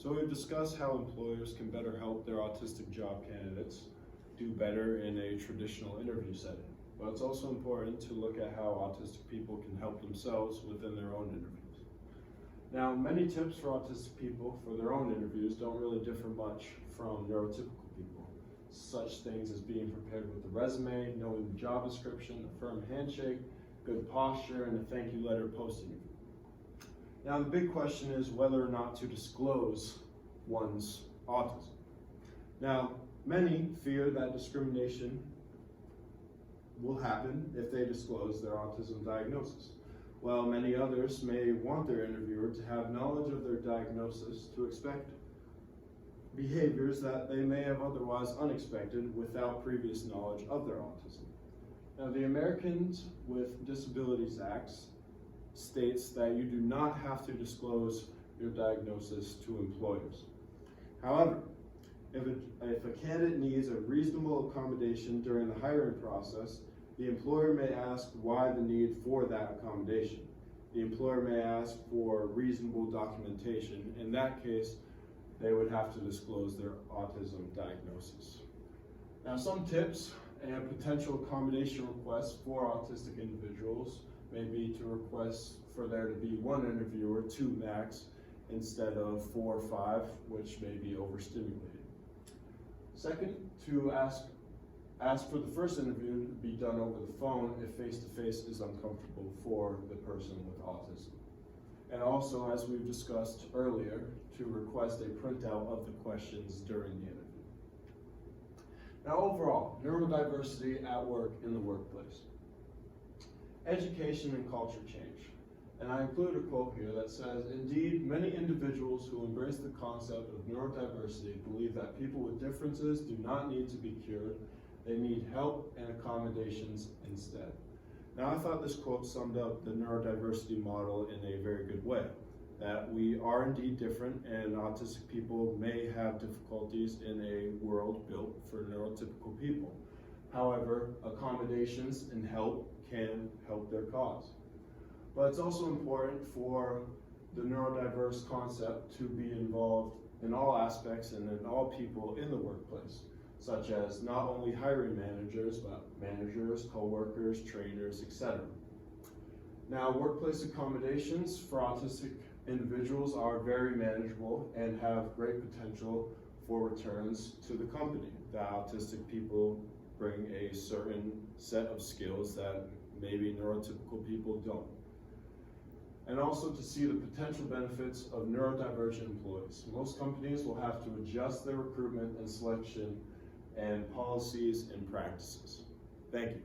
So we've discussed how employers can better help their autistic job candidates do better in a traditional interview setting. But it's also important to look at how autistic people can help themselves within their own interviews. Now, many tips for autistic people for their own interviews don't really differ much from neurotypical people. Such things as being prepared with the resume, knowing the job description, a firm handshake, good posture, and a thank you letter post-interview. Now, the big question is whether or not to disclose one's autism. Now, many fear that discrimination will happen if they disclose their autism diagnosis, while many others may want their interviewer to have knowledge of their diagnosis to expect behaviors that they may have otherwise unexpected without previous knowledge of their autism. Now, the Americans with Disabilities Act states that you do not have to disclose your diagnosis to employers. However, if a candidate needs a reasonable accommodation during the hiring process, the employer may ask why the need for that accommodation. The employer may ask for reasonable documentation. In that case, they would have to disclose their autism diagnosis. Now, some tips and potential accommodation requests for autistic individuals may be to request for there to be one interviewer, 2 max, instead of 4 or 5, which may be overstimulated. Second, to ask for the first interview to be done over the phone if face-to-face is uncomfortable for the person with autism. And also, as we've discussed earlier, to request a printout of the questions during the interview. Now, overall, neurodiversity at work in the workplace. Education and culture change. And I include a quote here that says, "Indeed, many individuals who embrace the concept of neurodiversity believe that people with differences do not need to be cured, they need help and accommodations instead." Now, I thought this quote summed up the neurodiversity model in a very good way, that we are indeed different and autistic people may have difficulties in a world built for neurotypical people. However, accommodations and help can help their cause. But it's also important for the neurodiverse concept to be involved in all aspects and in all people in the workplace, such as not only hiring managers, but managers, co-workers, trainers, etc. Now, workplace accommodations for autistic individuals are very manageable and have great potential for returns to the company. The autistic people bring a certain set of skills that maybe neurotypical people don't. And also to see the potential benefits of neurodivergent employees. Most companies will have to adjust their recruitment and selection and policies and practices. Thank you.